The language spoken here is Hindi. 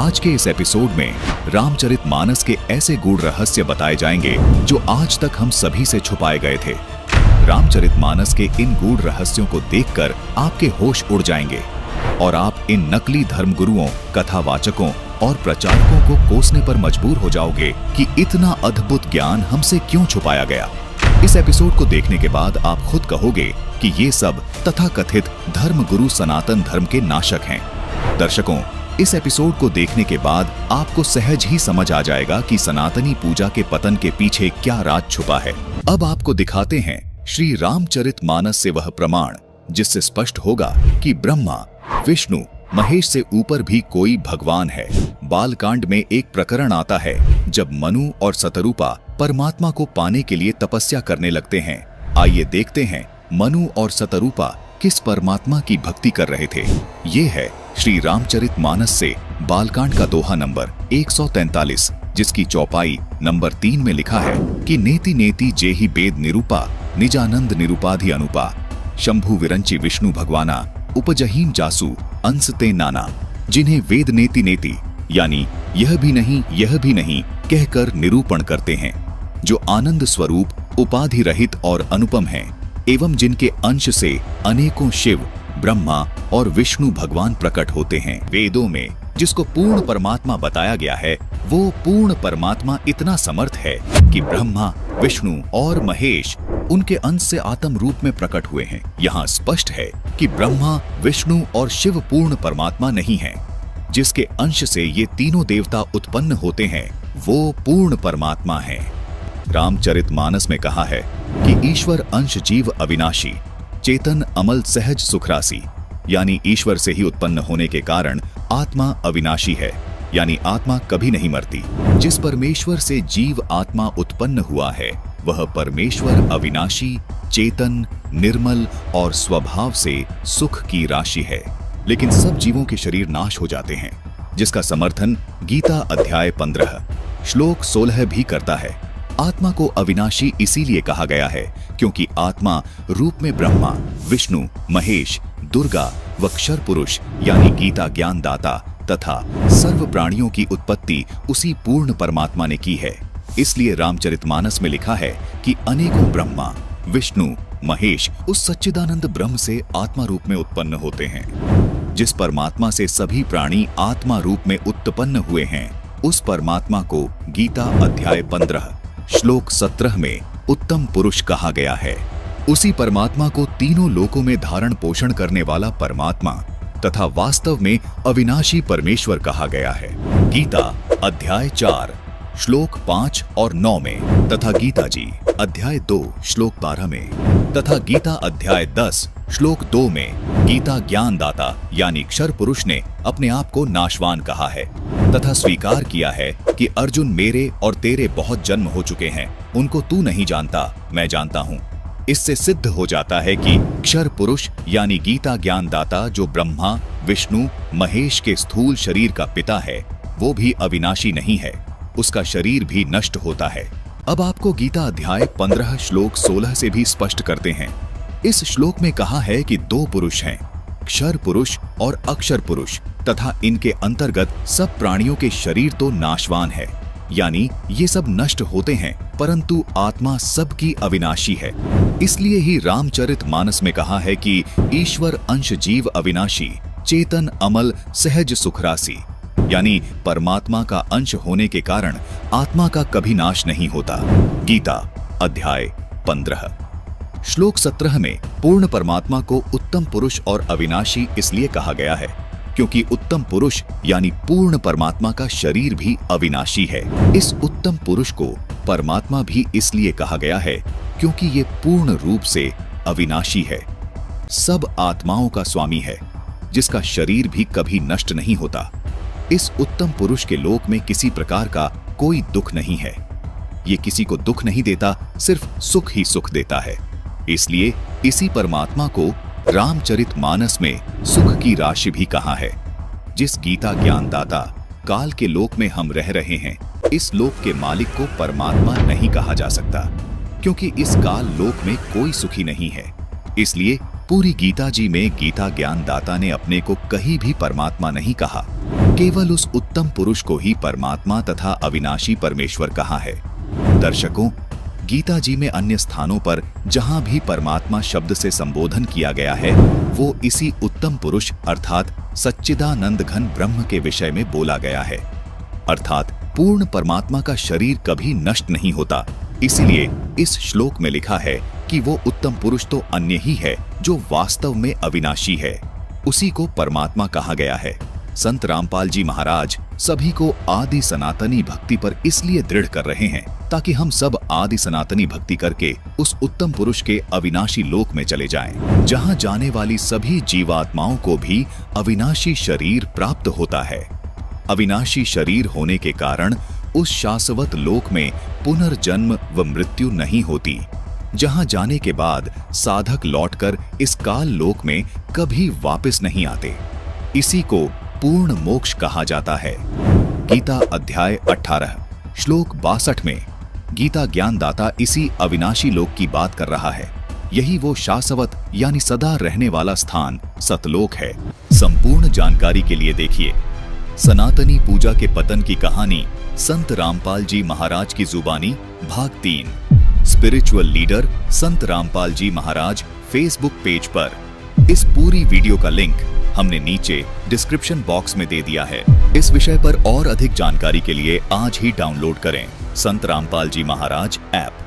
आज के इस एपिसोड में रामचरितमानस के ऐसे गूढ़ रहस्य बताए जाएंगे जो आज तक हम सभी से छुपाए गए थे। रामचरितमानस के इन गूढ़ रहस्यों को देखकर आपके होश उड़ जाएंगे और आप इन नकली धर्मगुरुओं, कथावाचकों और प्रचारकों को कोसने पर मजबूर हो जाओगे कि इतना अद्भुत ज्ञान हमसे क्यों छुपाया गया। इस एपिसोड को देखने के बाद आप खुद कहोगे कि ये सब तथाकथित धर्मगुरु सनातन धर्म के नाशक हैं। दर्शकों, इस एपिसोड को देखने के बाद आपको सहज ही समझ आ जाएगा कि सनातनी पूजा के पतन के पीछे क्या राज छुपा है। अब आपको दिखाते हैं श्री रामचरितमानस से वह प्रमाण जिससे स्पष्ट होगा कि ब्रह्मा, विष्णु, महेश से ऊपर भी कोई भगवान है। बालकांड में एक प्रकरण आता है जब मनु और शतरूपा परमात्मा को पाने के लिए तपस्या करने लगते हैं। आइए देखते हैं मनु और शतरूपा किस परमात्मा की भक्ति कर रहे थे। ये है श्री रामचरितमानस से बालकांड का दोहा नंबर 143, जिसकी चौपाई नंबर 3 में लिखा है कि नेति नेति जेहि वेद निरूपा, निजानंद निरूपाधि अनुपा, शंभु विरंचि विष्णु भगवाना, उपजहीम जासु अंश ते नाना। जिन्हें वेद नेति नेति यानी यह भी नहीं कहकर निरूपण करते हैं, जो आनंद स्वरूप, उपाधि रहित और अनुपम हैं, एवं जिनके अंश से अनेकों शिव, ब्रह्मा और विष्णु भगवान प्रकट होते हैं। वेदों में जिसको पूर्ण परमात्मा बताया गया है, वो पूर्ण परमात्मा इतना समर्थ है कि ब्रह्मा, विष्णु और महेश उनके अंश से आत्म रूप में प्रकट हुए हैं। यहाँ स्पष्ट है कि ब्रह्मा, विष्णु और शिव पूर्ण परमात्मा नहीं हैं। जिसके अंश से ये तीनों देवता उत्पन्न होते हैं, वो पूर्ण परमात्मा है। रामचरितमानस में कहा है कि ईश्वर अंश जीव अविनाशी, चेतन अमल सहज सुखरासी, यानी ईश्वर से ही उत्पन्न होने के कारण आत्मा अविनाशी है, यानी आत्मा कभी नहीं मरती। जिस परमेश्वर से जीव आत्मा उत्पन्न हुआ है, वह परमेश्वर अविनाशी, चेतन, निर्मल और स्वभाव से सुख की राशि है। लेकिन सब जीवों के शरीर नाश हो जाते हैं, जिसका समर्थन गीता अध्याय 15 श्लोक 16 भी करता है। आत्मा को अविनाशी इसीलिए कहा गया है क्योंकि आत्मा रूप में ब्रह्मा, विष्णु, महेश, दुर्गा व क्षर पुरुष यानी गीता ज्ञान दाता तथा सर्व प्राणियों की उत्पत्ति उसी पूर्ण परमात्मा ने की है। इसलिए रामचरितमानस में लिखा है कि अनेकों ब्रह्मा, विष्णु, महेश उस सच्चिदानंद ब्रह्म से आत्मा रूप में उत्पन्न होते हैं। जिस परमात्मा से सभी प्राणी आत्मा रूप में उत्पन्न हुए हैं, उस परमात्मा को गीता अध्याय 15 श्लोक 17 में उत्तम पुरुष कहा गया है। उसी परमात्मा को तीनों लोकों में धारण पोषण करने वाला परमात्मा तथा वास्तव में अविनाशी परमेश्वर कहा गया है। गीता अध्याय 4 श्लोक 5 और 9 में तथा गीता जी अध्याय 2 श्लोक 12 में तथा गीता अध्याय 10 श्लोक 2 में गीता ज्ञान दाता यानी क्षर पुरुष ने अपने आप को नाशवान कहा है तथा स्वीकार किया है कि अर्जुन, मेरे और तेरे बहुत जन्म हो चुके हैं, उनको तू नहीं जानता, मैं जानता हूँ। इससे सिद्ध हो जाता है कि क्षर पुरुष यानी गीता ज्ञान दाता जो ब्रह्मा, विष्णु, महेश के स्थूल शरीर का पिता है, वो भी अविनाशी नहीं है, उसका शरीर भी नष्ट होता है। अब आपको गीता अध्याय 15 श्लोक 16 से भी स्पष्ट करते हैं। इस श्लोक में कहा है कि दो पुरुष हैं, क्षर पुरुष और अक्षर पुरुष, तथा इनके अंतर्गत सब प्राणियों के शरीर तो नाशवान है, यानी ये सब नष्ट होते हैं, परंतु आत्मा सबकी अविनाशी है। इसलिए ही रामचरितमानस में कहा है कि ईश्वर अंश जीव अविनाशी, चेतन अमल सहज सुखरासी, यानी परमात्मा का अंश होने के कारण आत्मा का कभी नाश नहीं होता। गीता अध्याय 15 श्लोक 17 में पूर्ण परमात्मा को उत्तम पुरुष और अविनाशी इसलिए कहा गया है क्योंकि उत्तम पुरुष यानी पूर्ण परमात्मा का शरीर भी अविनाशी है। इस उत्तम पुरुष को परमात्मा भी इसलिए कहा गया है क्योंकि ये पूर्ण रूप से अविनाशी है, सब आत्माओं का स्वामी है, जिसका शरीर भी कभी नष्ट नहीं होता। इस उत्तम पुरुष के लोक में किसी प्रकार का कोई दुख नहीं है। ये किसी को दुख नहीं देता, सिर्फ सुख ही सुख देता है। इसलिए इसी परमात्मा को रामचरितमानस में सुख की राशि भी कहा है। जिस गीता ज्ञान दाता काल के लोक में हम रह रहे हैं, इस लोक के मालिक को परमात्मा नहीं कहा जा सकता क्योंकि इस काल लोक में कोई सुखी नहीं है। इसलिए पूरी गीता जी में गीता ज्ञान दाता ने अपने को कहीं भी परमात्मा नहीं कहा। केवल उस उत्तम पुरुष को ही परमात्मा तथा अविनाशी परमेश्वर कहा है। दर्शकों, गीता जी में अन्य स्थानों पर जहां भी परमात्मा शब्द से संबोधन किया गया है, वो इसी उत्तम पुरुष अर्थात सच्चिदानंद घन ब्रह्म के विषय में बोला गया है। अर्थात पूर्ण परमात्मा का शरीर कभी नष्ट नहीं होता। इसीलिए इस श्लोक में लिखा है कि वो उत्तम पुरुष तो अन्य ही है जो वास्तव में अविनाशी है। उसी को परमात्मा कहा गया है। संत रामपाल जी महाराज सभी को आदि सनातनी भक्ति पर इसलिए दृढ़ कर रहे हैं ताकि हम सब आदि सनातनी भक्ति करके उस उत्तम पुरुष के अविनाशी लोक में चले जाएं, जहां जाने वाली सभी जीवात्माओं को भी अविनाशी शरीर प्राप्त होता है। अविनाशी शरीर होने के कारण उस शाश्वत लोक में पुनर्जन्म व मृत्यु नहीं होती, जहां जाने के बाद साधक लौटकर इस काल लोक में कभी वापस नहीं आते। इसी को पूर्ण मोक्ष कहा जाता है। गीता अध्याय 18 श्लोक 62 में गीता ज्ञानदाता इसी अविनाशी लोक की बात कर रहा है। यही वो शाश्वत यानी सदा रहने वाला स्थान सतलोक है। संपूर्ण जानकारी के लिए देखिए सनातनी पूजा के पतन की कहानी संत रामपाल जी महाराज की जुबानी भाग 3 स्पिरिचुअल लीडर संत रामपाल जी महाराज फेसबुक पेज पर। इस पूरी वीडियो का लिंक हमने नीचे डिस्क्रिप्शन बॉक्स में दे दिया है। इस विषय पर और अधिक जानकारी के लिए आज ही डाउनलोड करें संत रामपाल जी महाराज ऐप।